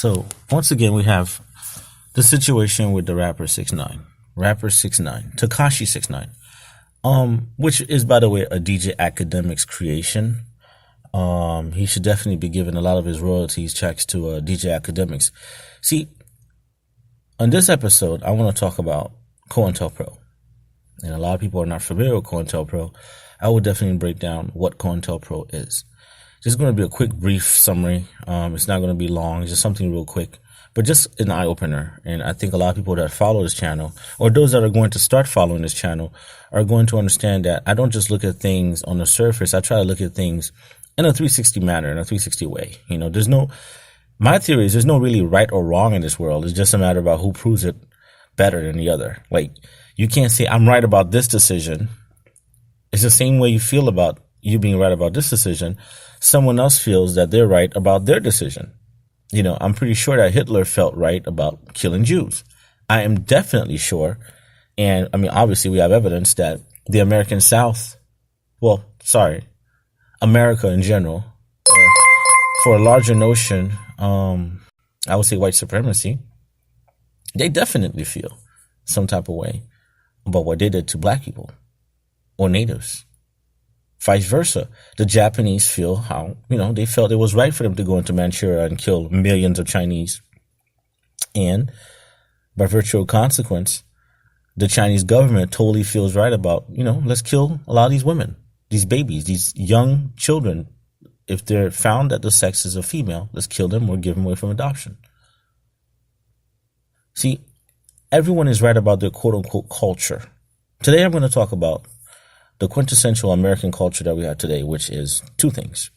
So once again, we have the situation with the rapper 6ix9ine, Takashi 6ix9ine, which is, by the way, a DJ Academics creation. He should definitely be giving a lot of his royalties checks to DJ Academics. See, on this episode, I want to talk about Cointel Pro. And a lot of people are not familiar with Cointel Pro. I will definitely break down what Cointel Pro is. This is going to be a quick, brief summary. It's not going to be long. It's just something real quick, but just an eye-opener. And I think a lot of people that follow this channel, or those that are going to start following this channel, are going to understand that I don't just look at things on the surface. I try to look at things in a 360 manner, in a 360 way. You know, my theory is there's no really right or wrong in this world. It's just a matter about who proves it better than the other. Like, you can't say I'm right about this decision. It's the same way you feel about you being right about this decision. Someone else feels that they're right about their decision. You know, I'm pretty sure that Hitler felt right about killing Jews. I am definitely sure. And I mean, obviously we have evidence that the American South, America in general, for a larger notion, I would say white supremacy, they definitely feel some type of way about what they did to black people or natives. Vice versa. The Japanese feel how, they felt it was right for them to go into Manchuria and kill millions of Chinese. And by virtue of consequence, the Chinese government totally feels right about, let's kill a lot of these women, these babies, these young children. If they're found that the sex is a female, let's kill them or give them away from adoption. See, everyone is right about their quote-unquote culture. Today I'm going to talk about the quintessential American culture that we have today, which is two things: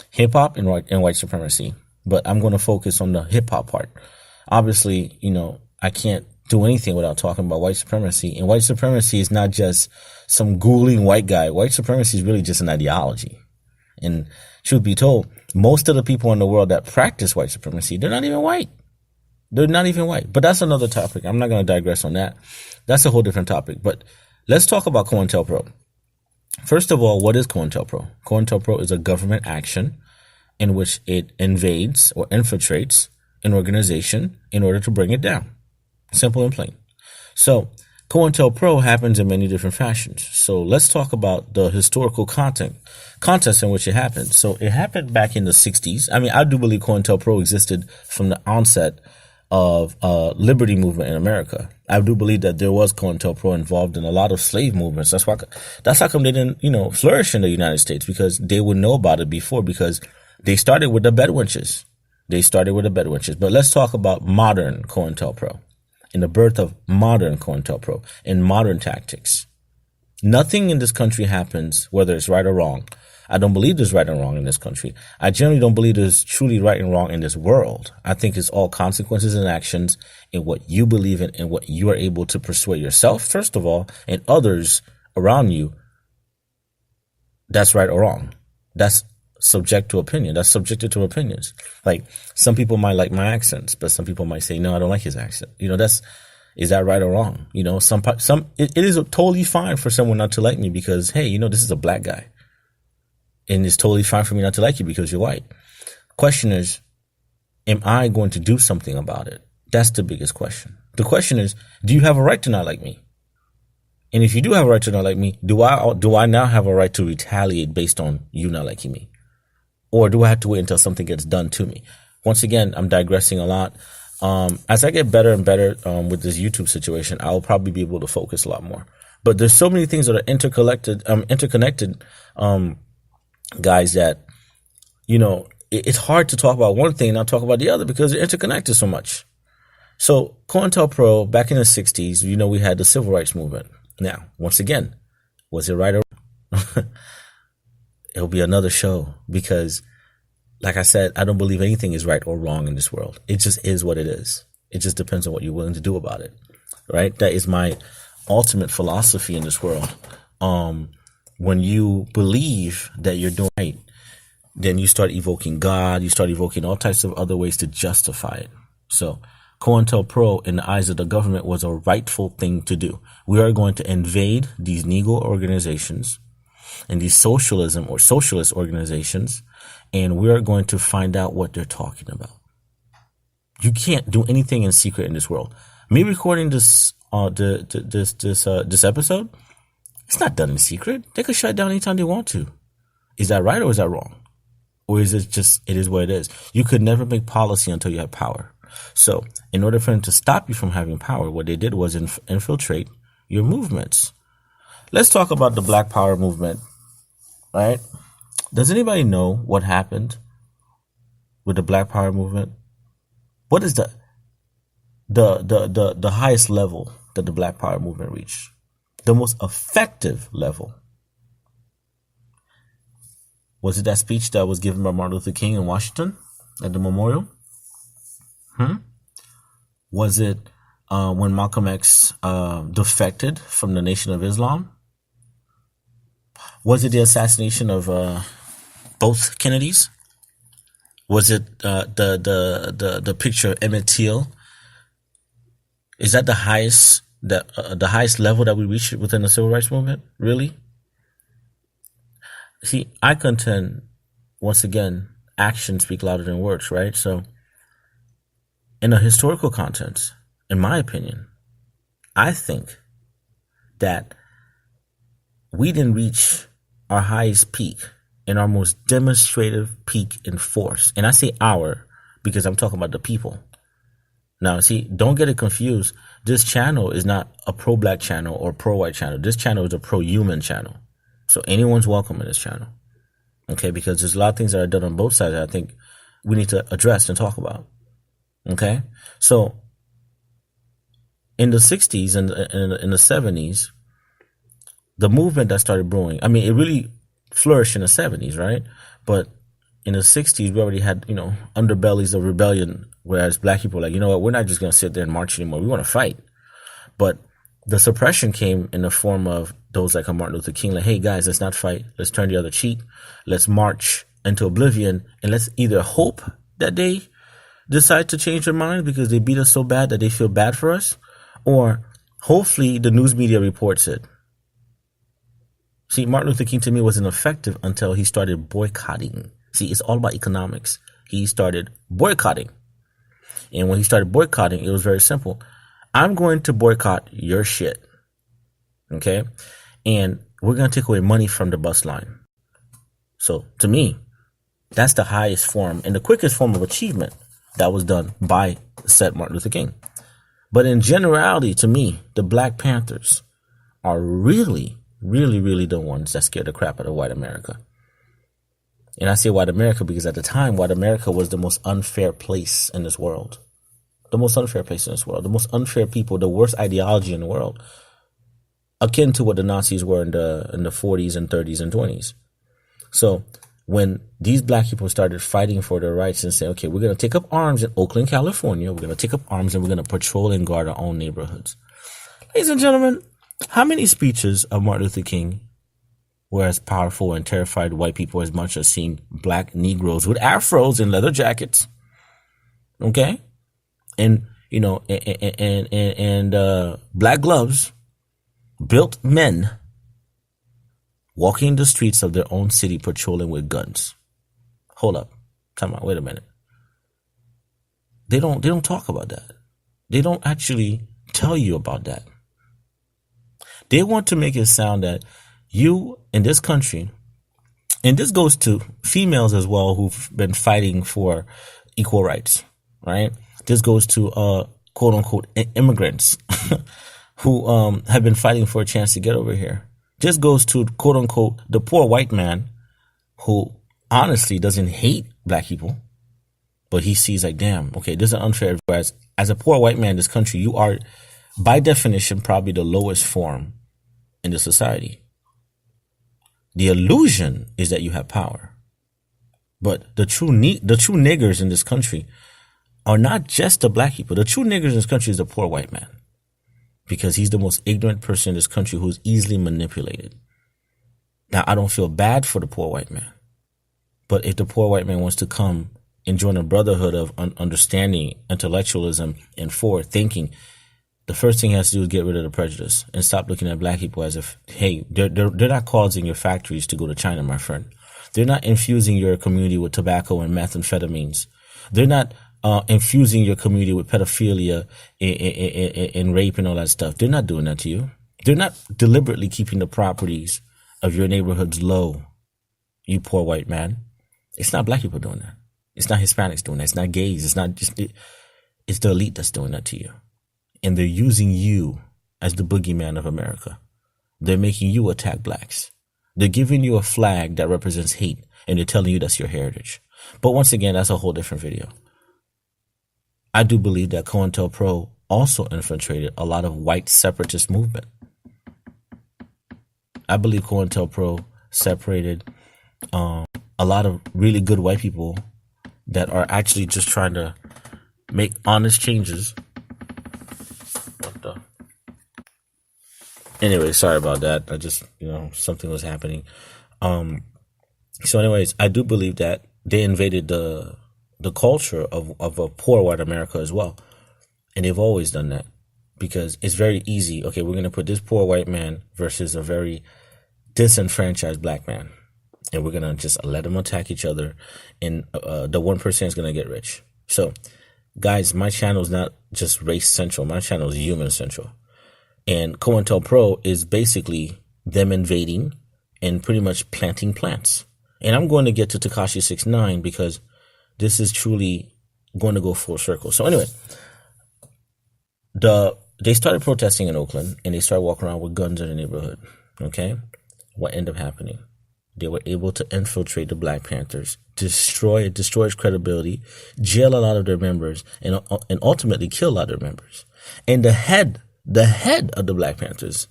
hip-hop and white supremacy. But I'm going to focus on the hip-hop part. Obviously, I can't do anything without talking about white supremacy. And white supremacy is not just some ghouling white guy. White supremacy is really just an ideology. And truth be told, most of the people in the world that practice white supremacy, they're not even white. They're not even white. But that's another topic. I'm not going to digress on that. That's a whole different topic. But let's talk about Cointel Pro. First of all, what is Cointel Pro? Cointel Pro is a government action in which it invades or infiltrates an organization in order to bring it down. Simple and plain. So Cointel Pro happens in many different fashions. So let's talk about the historical context in which it happened. So it happened back in the 60s. I mean, I do believe Cointel Pro existed from the onset of liberty movement in America. I do believe that there was Cointel Pro involved in a lot of slave movements. That's how come they didn't, flourish in the United States, because they would know about it before, because they started with the bedwenches. But let's talk about modern Cointel Pro and the birth of modern Cointel Pro and modern tactics. Nothing in this country happens, whether it's right or wrong. I don't believe there's right and wrong in this country. I generally don't believe there's truly right and wrong in this world. I think it's all consequences and actions in what you believe in and what you are able to persuade yourself, first of all, and others around you. That's right or wrong. That's subject to opinion. That's subjected to opinions. Like, some people might like my accents, but some people might say, no, I don't like his accent. Is that right or wrong? It is totally fine for someone not to like me because, hey, this is a black guy. And it's totally fine for me not to like you because you're white. Question is, am I going to do something about it? That's the biggest question. The question is, do you have a right to not like me? And if you do have a right to not like me, do I now have a right to retaliate based on you not liking me? Or do I have to wait until something gets done to me? Once again, I'm digressing a lot. As I get better and better with this YouTube situation, I'll probably be able to focus a lot more. But there's so many things that are interconnected, guys, that, it's hard to talk about one thing and not talk about the other because they're interconnected so much. So Cointel Pro, back in the 60s, we had the civil rights movement. Now, once again, was it right or wrong? It'll be another show because, like I said, I don't believe anything is right or wrong in this world. It just is what it is. It just depends on what you're willing to do about it, right? That is my ultimate philosophy in this world. When you believe that you're doing right, then you start evoking God. You start evoking all types of other ways to justify it. So Cointel Pro, in the eyes of the government, was a rightful thing to do. We are going to invade these Negro organizations and these socialism or socialist organizations, and we're going to find out what they're talking about. You can't do anything in secret in this world. Me recording this this episode, it's not done in secret. They could shut it down anytime they want to. Is that right or is that wrong? Or is it just, it is what it is? You could never make policy until you have power. So in order for them to stop you from having power, what they did was infiltrate your movements. Let's talk about the Black Power movement, right? Does anybody know what happened with the Black Power movement? What is the highest level that the Black Power movement reached? The most effective level. Was it that speech that was given by Martin Luther King in Washington at the memorial? Was it when Malcolm X defected from the Nation of Islam? Was it the assassination of both Kennedys? Was it the picture of Emmett Till? Is that the highest level that we reached within the civil rights movement? Really? See, I contend, once again, actions speak louder than words, right? So, in a historical context, in my opinion, I think that we didn't reach our highest peak and our most demonstrative peak in force. And I say our because I'm talking about the people. Now, see, don't get it confused. This channel is not a pro-black channel or pro-white channel. This channel is a pro-human channel. So anyone's welcome in this channel. Okay, because there's a lot of things that are done on both sides that I think we need to address and talk about. Okay, so in the 60s and in the 70s, the movement that started brewing, I mean, it really flourished in the 70s, right? But in the 60s, we already had, underbellies of rebellion, whereas black people were like, you know what, we're not just going to sit there and march anymore. We want to fight. But the suppression came in the form of those like Martin Luther King, like, hey, guys, let's not fight. Let's turn the other cheek. Let's march into oblivion. And let's either hope that they decide to change their mind because they beat us so bad that they feel bad for us, or hopefully the news media reports it. See, Martin Luther King to me wasn't effective until he started boycotting. See, it's all about economics. He started boycotting. And when he started boycotting, it was very simple. I'm going to boycott your shit. Okay? And we're going to take away money from the bus line. So, to me, that's the highest form and the quickest form of achievement that was done by said Martin Luther King. But in generality, to me, the Black Panthers are really, really, really the ones that scared the crap out of white America. And I say white America because at the time, white America was the most unfair place in this world. The most unfair place in this world. The most unfair people, the worst ideology in the world. Akin to what the Nazis were in the 40s and 30s and 20s. So when these black people started fighting for their rights and saying, okay, we're going to take up arms in Oakland, California. We're going to take up arms and we're going to patrol and guard our own neighborhoods. Ladies and gentlemen, how many speeches of Martin Luther King were as powerful and terrified white people as much as seeing black Negroes with afros and leather jackets? Okay? And, black gloves, built men walking the streets of their own city patrolling with guns. Hold up. Come on, wait a minute. They don't talk about that. They don't actually tell you about that. They want to make it sound that you in this country, and this goes to females as well who've been fighting for equal rights, right? This goes to quote unquote immigrants who have been fighting for a chance to get over here. This goes to quote unquote the poor white man who honestly doesn't hate black people, but he sees like, damn, okay, this is unfair. Whereas as a poor white man in this country, you are by definition probably the lowest form in the society. The illusion is that you have power. But the true niggers in this country are not just the black people. The true niggers in this country is the poor white man. Because he's the most ignorant person in this country who's easily manipulated. Now, I don't feel bad for the poor white man. But if the poor white man wants to come and join a brotherhood of understanding, intellectualism, and forward thinking, the first thing he has to do is get rid of the prejudice and stop looking at black people as if, hey, they're not causing your factories to go to China, my friend. They're not infusing your community with tobacco and methamphetamines. They're not infusing your community with pedophilia and rape and all that stuff. They're not doing that to you. They're not deliberately keeping the properties of your neighborhoods low, you poor white man. It's not black people doing that. It's not Hispanics doing that. It's not gays. It's not just, it's the elite that's doing that to you. And they're using you as the boogeyman of America. They're making you attack blacks. They're giving you a flag that represents hate, and they're telling you that's your heritage. But once again, that's a whole different video. I do believe that Cointel Pro also infiltrated a lot of white separatist movement. I believe Cointel Pro separated a lot of really good white people that are actually just trying to make honest changes. What the? Anyway, sorry about that. I just, something was happening. So anyways, I do believe that they invaded the culture of a poor white America as well. And they've always done that because it's very easy. Okay, we're going to put this poor white man versus a very disenfranchised black man. And we're going to just let them attack each other. And the 1% is going to get rich. So, guys, my channel is not just race central. My channel is human central. And Cointel Pro is basically them invading and pretty much planting plants. And I'm going to get to Takashi 6ix9ine because this is truly going to go full circle. So anyway, they started protesting in Oakland and they started walking around with guns in the neighborhood. Okay. What ended up happening? They were able to infiltrate the Black Panthers, destroy its credibility, jail a lot of their members, and ultimately kill a lot of their members. And the head of the Black Panthers,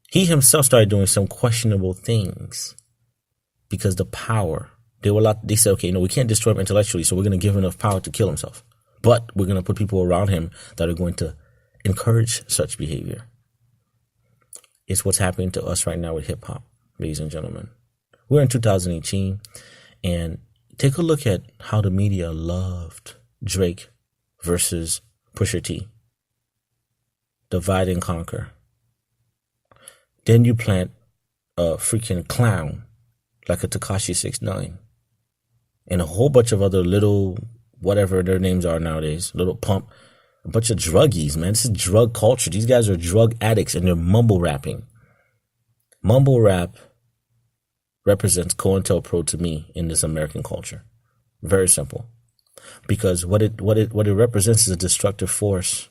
he himself started doing some questionable things because the power, they said, okay, we can't destroy him intellectually, so we're going to give him enough power to kill himself. But we're going to put people around him that are going to encourage such behavior. It's what's happening to us right now with hip hop, ladies and gentlemen. We're in 2018, and take a look at how the media loved Drake versus Pusha T. Divide and conquer. Then you plant a freaking clown like a Takashi 6ix9ine and a whole bunch of other little, whatever their names are nowadays, little pump, a bunch of druggies, man. This is drug culture. These guys are drug addicts and they're mumble rapping. Mumble rap represents Cointel Pro to me in this American culture. Very simple. Because what it represents is a destructive force.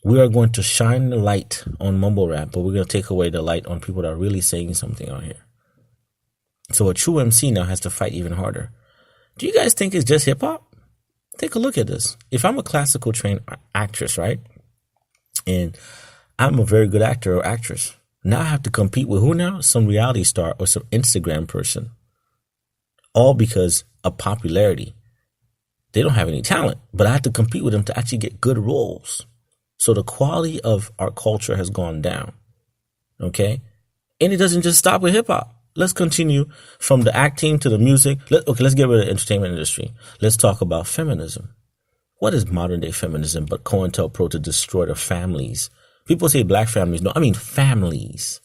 We are going to shine the light on mumble rap, but we're going to take away the light on people that are really saying something out here. So a true MC now has to fight even harder. Do you guys think it's just hip hop? Take a look at this. If I'm a classical trained actress, right? And I'm a very good actor or actress. Now I have to compete with who now? Some reality star or some Instagram person. All because of popularity. They don't have any talent, but I have to compete with them to actually get good roles. So the quality of our culture has gone down. Okay? And it doesn't just stop with hip hop. Let's continue from the acting to the music. Let's get rid of the entertainment industry. Let's talk about feminism. What is modern day feminism but Cointel Pro to destroy their families? People say black families. No, I mean families.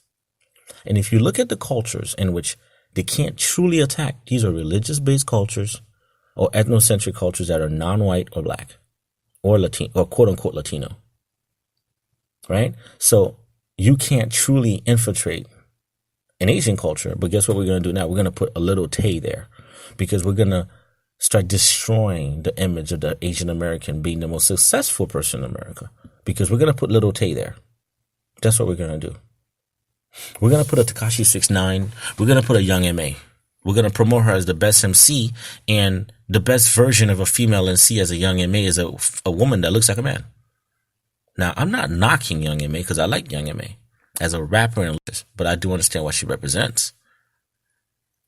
And if you look at the cultures in which they can't truly attack, these are religious-based cultures or ethnocentric cultures that are non-white or black or Latino or quote-unquote Latino. Right? So you can't truly infiltrate an Asian culture, but guess what we're going to do now? We're going to put a little Tay there because we're going to start destroying the image of the Asian American being the most successful person in America because we're going to put little Tay there. That's what we're going to do. We're going to put a Takashi 6ix9ine. We're going to put a young M.A. We're going to promote her as the best MC, and the best version of a female MC as a young M.A. is a woman that looks like a man. Now, I'm not knocking young M.A. because I like young M.A. as a rapper, and but I do understand what she represents.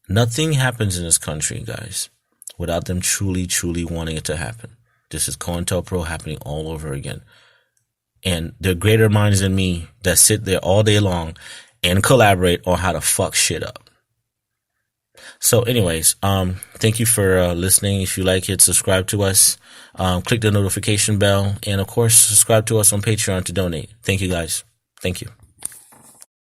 Nothing happens in this country, guys, without them truly, truly wanting it to happen. This is Cointel Pro happening all over again. And there are greater minds than me that sit there all day long and collaborate on how to fuck shit up. So anyways, thank you for listening. If you like it, subscribe to us, click the notification bell, and of course, subscribe to us on Patreon to donate. Thank you guys. Thank you.